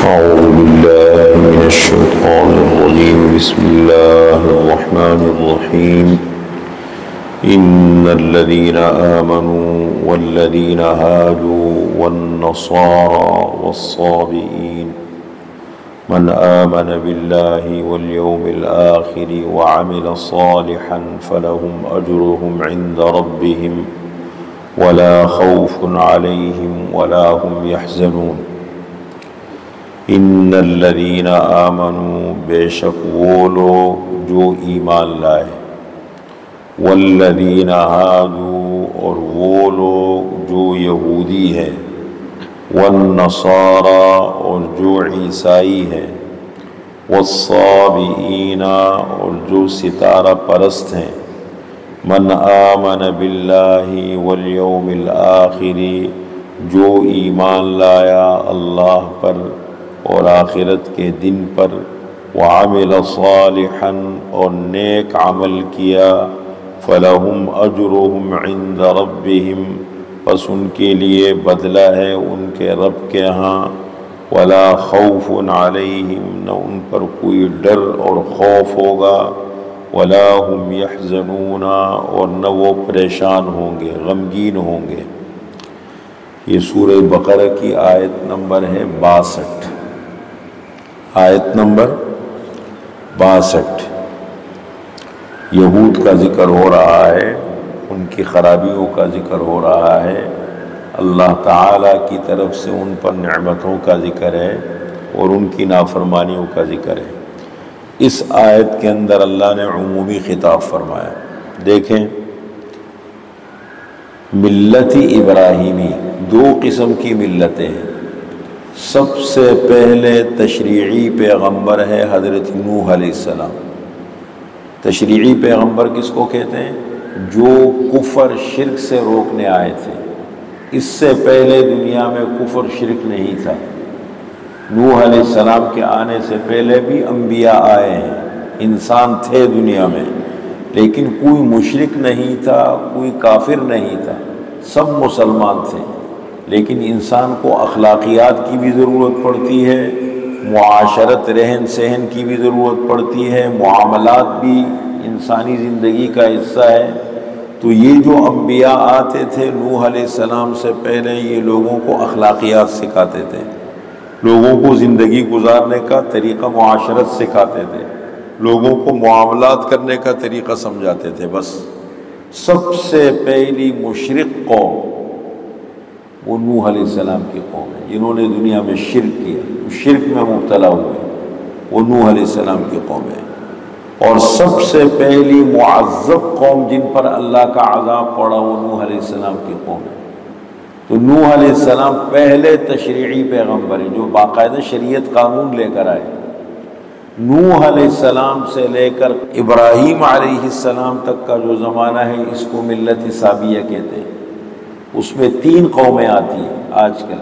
أعوذ بالله من الشيطان الرجيم. بسم الله الرحمن الرحيم. إن الذين آمنوا والذين هادوا والنصارى والصابئين من آمن بالله واليوم الآخر وعمل صالحا فلهم أجرهم عند ربهم ولا خوف عليهم ولا هم يحزنون. ان الذین آمنوا، بے شک وہ لوگ جو ایمان لائے، والذین ہادوا، اور وہ لوگ جو یہودی ہیں، والنصارى، اور جو عیسائی ہیں، والصابئین، اور جو ستارہ پرست ہیں، من آمن باللہ والیوم الآخر، جو ایمان لایا اللہ پر اور آخرت کے دن پر، وعمل صالحا، اور نیک عمل کیا، فلہم اجرہم عند ربہم، پس ان کے لیے بدلہ ہے ان کے رب کے ہاں، ولا خوف علیہم، نہ ان پر کوئی ڈر اور خوف ہوگا، ولا هم یحزنون، اور نہ وہ پریشان ہوں گے، غمگین ہوں گے۔ یہ سورہ بقرہ کی آیت نمبر ہے 62، آیت نمبر 62۔ یہود کا ذکر ہو رہا ہے، ان کی خرابیوں کا ذکر ہو رہا ہے، اللہ تعالیٰ کی طرف سے ان پر نعمتوں کا ذکر ہے اور ان کی نافرمانیوں کا ذکر ہے۔ اس آیت کے اندر اللہ نے عمومی خطاب فرمایا۔ دیکھیں، ملت ابراہیمی، دو قسم کی ملتیں ہیں۔ سب سے پہلے تشریعی پیغمبر ہے حضرت نوح علیہ السلام۔ تشریعی پیغمبر کس کو کہتے ہیں؟ جو کفر شرک سے روکنے آئے تھے۔ اس سے پہلے دنیا میں کفر شرک نہیں تھا۔ نوح علیہ السلام کے آنے سے پہلے بھی انبیاء آئے ہیں، انسان تھے دنیا میں، لیکن کوئی مشرک نہیں تھا، کوئی کافر نہیں تھا، سب مسلمان تھے۔ لیکن انسان کو اخلاقیات کی بھی ضرورت پڑتی ہے، معاشرت، رہن سہن کی بھی ضرورت پڑتی ہے، معاملات بھی انسانی زندگی کا حصہ ہے۔ تو یہ جو انبیاء آتے تھے نوح علیہ السلام سے پہلے، یہ لوگوں کو اخلاقیات سکھاتے تھے، لوگوں کو زندگی گزارنے کا طریقہ معاشرت سکھاتے تھے، لوگوں کو معاملات کرنے کا طریقہ سمجھاتے تھے۔ بس سب سے پہلی مشرک قوم وہ نوح علیہ السلام کی قوم ہے، جنہوں نے دنیا میں شرک کیا، شرک میں مبتلا ہوئے، وہ نوح علیہ السلام کی قوم ہے۔ اور سب سے پہلی معذب قوم جن پر اللہ کا عذاب پڑا، وہ نوح علیہ السلام کی قوم ہے۔ تو نوح علیہ السلام پہلے تشریعی پیغمبر ہیں جو باقاعدہ شریعت قانون لے کر آئے۔ نوح علیہ السلام سے لے کر ابراہیم علیہ السلام تک کا جو زمانہ ہے، اس کو ملت سابیہ کہتے ہیں۔ اس میں 3 قومیں آتی ہیں آج کل۔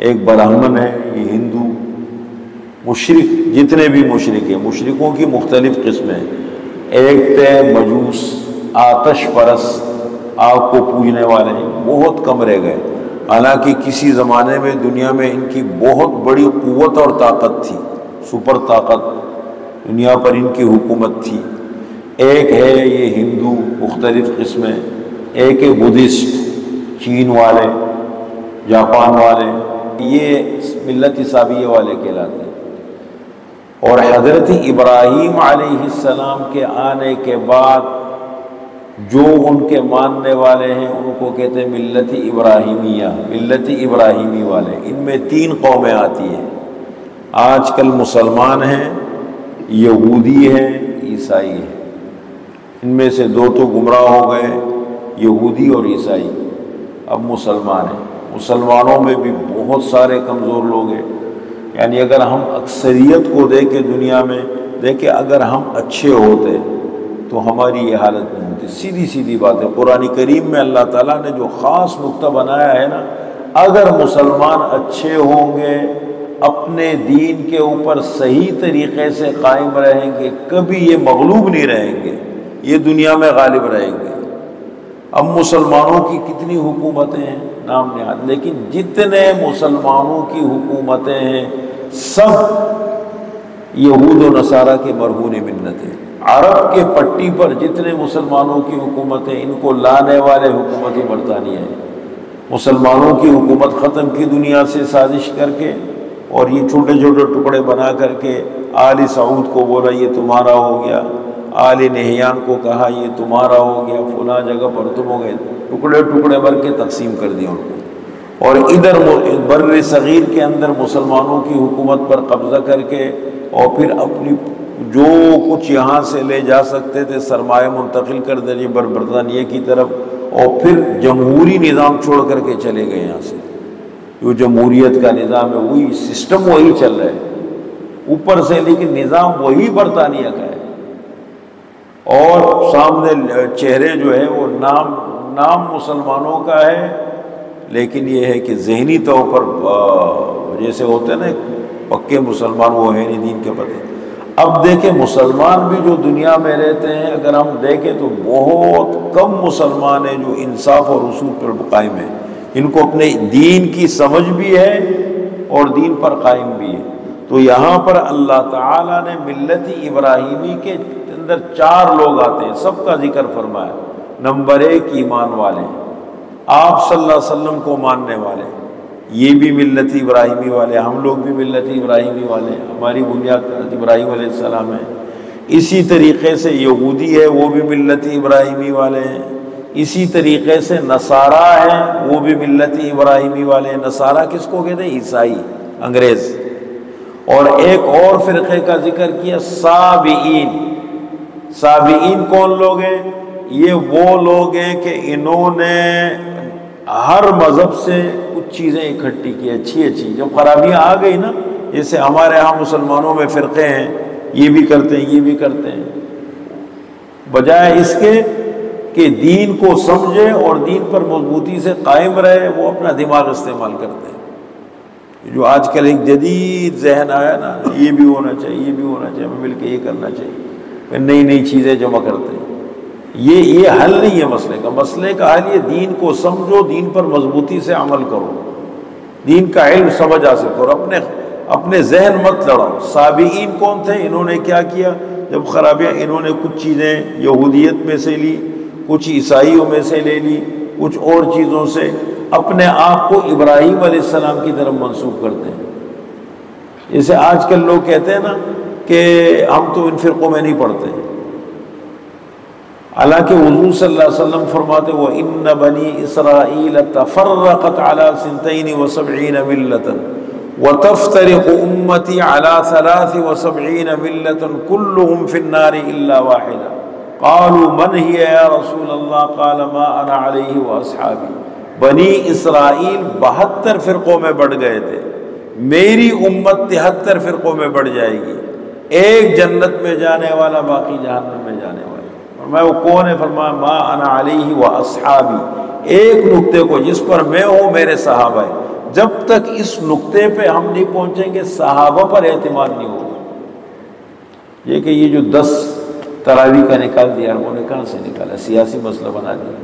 ایک برہمن ہے، یہ ہندو، مشرک، جتنے بھی مشرک ہیں، مشرکوں کی مختلف قسمیں ہیں۔ ایک تھے مجوس، آتش پرست، آگ کو پوجنے والے ہیں، بہت کم رہ گئے، حالانکہ کسی زمانے میں دنیا میں ان کی بہت بڑی قوت اور طاقت تھی، سپر طاقت، دنیا پر ان کی حکومت تھی۔ ایک ہے یہ ہندو، مختلف قسمیں۔ ایک ہے بدھسٹ، چین والے، جاپان والے، یہ ملت سابیہ والے کہلاتے ہیں۔ اور حضرت ابراہیم علیہ السلام کے آنے کے بعد جو ان کے ماننے والے ہیں، ان کو کہتے ہیں ملت ابراہیمیہ، ملت ابراہیمی والے۔ ان میں 3 قومیں آتی ہیں۔ آج کل مسلمان ہیں، یہودی ہیں، عیسائی ہیں۔ ان میں سے 2 تو گمراہ ہو گئے، یہودی اور عیسائی۔ اب مسلمان ہیں۔ مسلمانوں میں بھی بہت سارے کمزور لوگ ہیں، یعنی اگر ہم اکثریت کو دیکھیں دنیا میں، دیکھیں اگر ہم اچھے ہوتے تو ہماری یہ حالت نہیں ہوتی۔ سیدھی سیدھی بات ہے، قرآن کریم میں اللہ تعالیٰ نے جو خاص نقطہ بنایا ہے نا، اگر مسلمان اچھے ہوں گے، اپنے دین کے اوپر صحیح طریقے سے قائم رہیں گے، کبھی یہ مغلوب نہیں رہیں گے، یہ دنیا میں غالب رہیں گے۔ اب مسلمانوں کی کتنی حکومتیں ہیں، نام نہاد، لیکن جتنے مسلمانوں کی حکومتیں ہیں، سب یہود و نصارہ کے مرہون منت ہیں۔ عرب کے پٹی پر جتنے مسلمانوں کی حکومت ہیں، ان کو لانے والے حکومت برطانیہ ہے۔ مسلمانوں کی حکومت ختم کی دنیا سے سازش کر کے، اور یہ چھوٹے چھوٹے ٹکڑے بنا کر کے آل سعود کو بولا یہ تمہارا ہو گیا، آل نہیان کو کہا یہ تمہارا ہو گیا، فلاں جگہ پر تم ہو گئے، ٹکڑے ٹکڑے بھر کے تقسیم کر دیا ان کو، اور ادھر بر صغیر کے اندر مسلمانوں کی حکومت پر قبضہ کر کے، اور پھر اپنی جو کچھ یہاں سے لے جا سکتے تھے سرمایہ منتقل کر دے برطانیہ کی طرف، اور پھر جمہوری نظام چھوڑ کر کے چلے گئے یہاں سے۔ جو جمہوریت کا نظام ہے وہی سسٹم وہی چل رہا ہے اوپر سے، لیکن نظام وہی برطانیہ کا ہے، اور سامنے چہرے جو ہے وہ نام مسلمانوں کا ہے، لیکن یہ ہے کہ ذہنی طور پر جیسے ہوتے ہیں نا پکے مسلمان، وہ ہے نہیں دین کے پتے۔ اب دیکھیں مسلمان بھی جو دنیا میں رہتے ہیں، اگر ہم دیکھیں تو بہت کم مسلمان ہیں جو انصاف اور اصول پر قائم ہیں، ان کو اپنے دین کی سمجھ بھی ہے اور دین پر قائم بھی ہے۔ تو یہاں پر اللہ تعالیٰ نے ملت ابراہیمی کے اندر 4 لوگ آتے ہیں، سب کا ذکر فرمایا۔ نمبر 1 ایمان والے، آپ صلی اللہ علیہ وسلم کو ماننے والے، یہ بھی ملت ابراہیمی والے، ہم لوگ بھی ملت ابراہیمی والے ہیں، ہماری بنیاد ابراہیم علیہ السلام ہے۔ اسی طریقے سے یہودی ہے، وہ بھی ملت ابراہیمی والے ہیں۔ اسی طریقے سے نصارہ ہیں، وہ بھی ملت ابراہیمی والے ہیں۔ نصارہ کس کو کہتے ہیں؟ عیسائی، انگریز۔ اور ایک اور فرقے کا ذکر کیا، سابئین۔ سابئین کون لوگ ہیں؟ یہ وہ لوگ ہیں کہ انہوں نے ہر مذہب سے کچھ چیزیں اکٹھی کی، اچھی جب خرابیاں آ گئی نا، جیسے ہمارے ہاں مسلمانوں میں فرقے ہیں، یہ بھی کرتے ہیں یہ بھی کرتے ہیں، بجائے اس کے کہ دین کو سمجھے اور دین پر مضبوطی سے قائم رہے، وہ اپنا دماغ استعمال کرتے ہیں۔ جو آج کل ایک جدید ذہن آیا نا، یہ بھی ہونا چاہیے یہ بھی ہونا چاہیے، ہمیں مل کے یہ کرنا چاہیے، نئی نئی چیزیں جمع کرتے ہیں۔ یہ حل نہیں ہے مسئلے کا۔ مسئلے کا حل یہ دین کو سمجھو، دین پر مضبوطی سے عمل کرو، دین کا علم سمجھ حاصل کرو، اپنے ذہن مت لڑاؤ۔ سابئین کون تھے؟ انہوں نے کیا کیا؟ جب خرابیاں، انہوں نے کچھ چیزیں یہودیت میں سے لی، کچھ عیسائیوں میں سے لے لی، کچھ اور چیزوں سے، اپنے آپ کو ابراہیم علیہ السلام کی طرف منسوب کرتے ہیں۔ جیسے آج کل لوگ کہتے ہیں نا کہ ہم تو ان فرقوں میں نہیں پڑھتے، حالانکہ حضور صلی اللہ علیہ وسلم فرماتے وَإِنَّ بَنِي إِسْرَائِيلَ تَفَرَّقَتْ عَلَى 72 مِلَّةً وَتَفْتَرِقُ أُمَّتِي عَلَى 73 مِلَّةً كُلُّهُمْ فِي النَّارِ إِلَّا وَاحِدًا قَالُوا مَنْ هِيَ يَا رَسُولَ اللَّهِ قَالَ مَا أَنَا عَلَيْهِ وَأَصْحَابِي۔ بنی اسرائیل 72 فرقوں میں بڑھ گئے تھے، میری امت 73 فرقوں میں بڑھ جائے گی، ایک جنت میں جانے والا، باقی جہنم میں جانے والا۔ میں وہ کون ہے؟ فرمایا ما انا علیہ و اصحابی، ایک نقطے کو جس پر میں ہوں میرے صحابہ ہیں۔ جب تک اس نقطے پہ ہم نہیں پہنچیں گے صحابہ پر اعتماد نہیں ہوگا۔ یہ کہ یہ جو 10 تراویح کا نکال دیا، وہ نے کہاں سے نکالا؟ سیاسی مسئلہ بنا دیا۔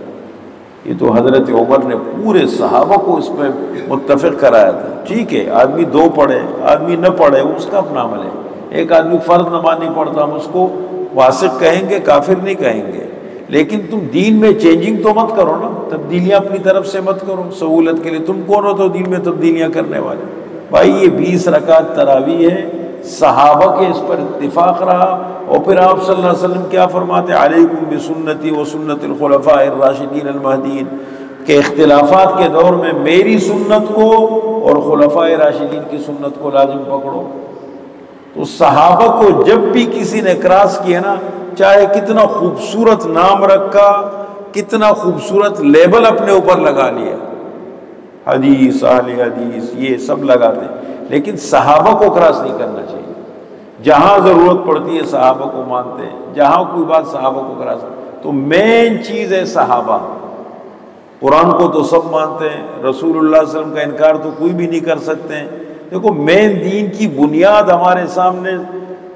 یہ تو حضرت عمر نے پورے صحابہ کو اس پہ متفق کرایا تھا۔ ٹھیک ہے، آدمی 2 پڑھے، آدمی نہ پڑھے، وہ اس کا اپنا عمل ہے۔ ایک آدمی فرض نماز نہیں پڑھتا، ہم اس کو فاسق کہیں گے، کافر نہیں کہیں گے، لیکن تم دین میں چینجنگ تو مت کرو نا، تبدیلیاں اپنی طرف سے مت کرو سہولت کے لیے۔ تم کون ہو تو دین میں تبدیلیاں کرنے والے؟ بھائی یہ 20 رکعت تراویح ہے، صحابہ کے اس پر اتفاق رہا، اور پھر آپ صلی اللہ علیہ وسلم کیا فرماتے؟ علیکم بسنتی و سنت الخلفاء الراشدین المہدیین، کہ اختلافات کے دور میں میری سنت کو اور خلفاء راشدین کی سنت کو لازم پکڑو۔ تو صحابہ کو جب بھی کسی نے کراس کیا نا، چاہے کتنا خوبصورت نام رکھا، کتنا خوبصورت لیبل اپنے اوپر لگا لیا، حدیث، اہل حدیث، یہ سب لگاتے، لیکن صحابہ کو کراس نہیں کرنا چاہیے۔ جہاں ضرورت پڑتی ہے صحابہ کو مانتے ہیں، جہاں کوئی بات صحابہ کو کراس، تو مین چیز ہے صحابہ۔ قرآن کو تو سب مانتے ہیں، رسول اللہ صلی اللہ علیہ وسلم کا انکار تو کوئی بھی نہیں کر سکتے ہیں۔ دیکھو مین دین کی بنیاد ہمارے سامنے،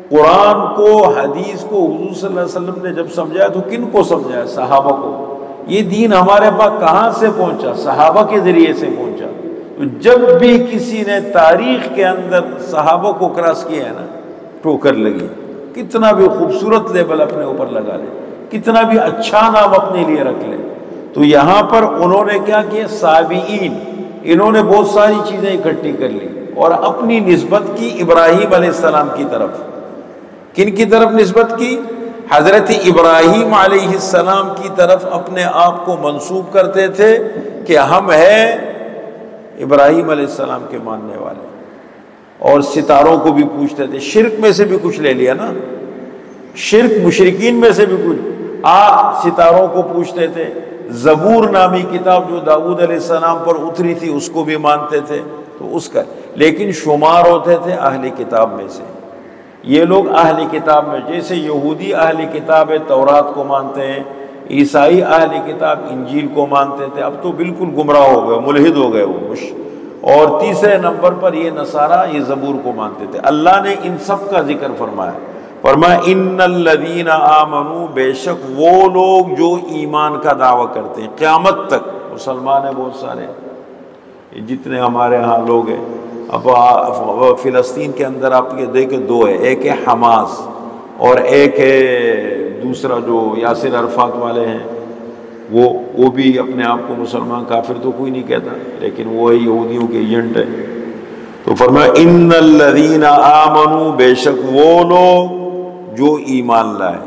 قرآن کو، حدیث کو حضور صلی اللہ علیہ وسلم نے جب سمجھایا تو کن کو سمجھایا؟ صحابہ کو۔ یہ دین ہمارے پاس کہاں سے پہنچا؟ صحابہ کے ذریعے سے پہنچا۔ جب بھی کسی نے تاریخ کے اندر صحابہ کو کراس کیا ہے نا، ٹوکر لگی، کتنا بھی خوبصورت لیبل اپنے اوپر لگا لے، کتنا بھی اچھا نام اپنے لیے رکھ لے، تو یہاں پر انہوں نے کیا کیا؟ سابعین، انہوں نے بہت ساری چیزیں اکٹھی کر لی اور اپنی نسبت کی ابراہیم علیہ السلام کی طرف۔ کن کی طرف نسبت کی؟ حضرت ابراہیم علیہ السلام کی طرف اپنے آپ کو منسوب کرتے تھے کہ ہم ہیں ابراہیم علیہ السلام کے ماننے والے، اور ستاروں کو بھی پوچھتے تھے۔ شرک میں سے بھی کچھ لے لیا نا، شرک مشرکین میں سے بھی کچھ، ستاروں کو پوچھتے تھے۔ زبور نامی کتاب جو داؤد علیہ السلام پر اتری تھی اس کو بھی مانتے تھے، تو اس کا لیکن شمار ہوتے تھے اہل کتاب میں سے۔ یہ لوگ اہل کتاب میں، جیسے یہودی اہل کتاب تورات کو مانتے ہیں، عیسائی اہل کتاب انجیل کو مانتے تھے، اب تو بالکل گمراہ ہو گئے، ملحد ہو گئے وہ۔ اور تیسرے نمبر پر یہ نصارہ یہ زبور کو مانتے تھے۔ اللہ نے ان سب کا ذکر فرمایا، فرمایا ان الذین آمنوا، بے شک وہ لوگ جو ایمان کا دعویٰ کرتے ہیں قیامت تک۔ مسلمان ہیں بہت سارے، جتنے ہمارے ہاں لوگ ہیں، اب فلسطین کے اندر آپ یہ دیکھیں دو ہے، ایک ہے حماس اور ایک ہے دوسرا جو یاسر عرفات والے ہیں، وہ بھی اپنے آپ کو مسلمان، کافر تو کوئی نہیں کہتا، لیکن وہ یہودیوں کے ایجنٹ ہے۔ تو فرمایا ان الذین آمنوا، بے شک وہ لوگ جو ایمان لائے،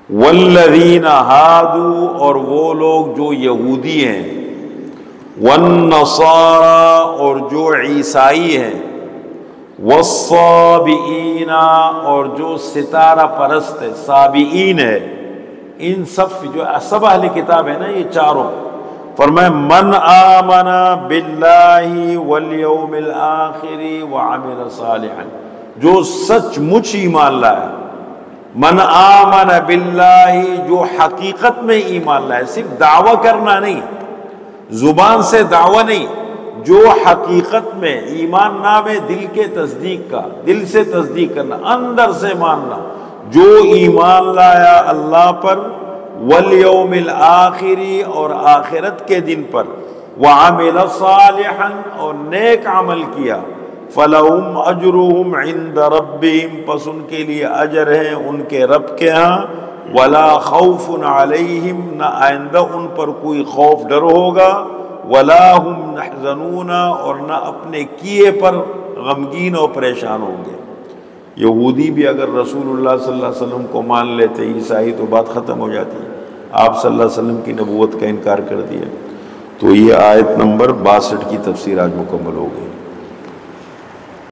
والذین ہادوا، اور وہ لوگ جو یہودی ہیں، والنصارى، اور جو عیسائی ہیں، والصابئین، اور جو ستارہ پرست ہے، صابئین ہے، ان سب اہل کتاب ہے نا یہ چاروں۔ فرمائے من آمن باللہ والیوم الآخر وعمل صالحا، جو سچ مچ ایمان لایا۔ من آمن باللہ، جو حقیقت میں ایمان لائے، صرف دعویٰ کرنا نہیں، زبان سے دعویٰ نہیں، جو حقیقت میں ایمان نام ہے دل کے تصدیق کا، دل سے تصدیق کرنا، اندر سے ماننا، جو ایمان لایا اللہ پر، والیوم الآخر، اور آخرت کے دن پر، وعمل صالحا، اور نیک عمل کیا، فلہم اجرہم عند ربہم، پس ان کے لیے اجر ہے ان کے رب کے ہاں، ولا خوف علیہم، نہ آئندہ ان پر کوئی خوف ڈر ہوگا، ولا ہم يحزنون، اور نہ اپنے کیے پر غمگین اور پریشان ہوں گے۔ یہودی بھی اگر رسول اللہ صلی اللہ علیہ وسلم کو مان لیتے، عیسائی، تو بات ختم ہو جاتی ہے۔ آپ صلی اللہ علیہ وسلم کی نبوت کا انکار کر دیا۔ تو یہ آیت نمبر 62 کی تفسیر آج مکمل ہو گئی۔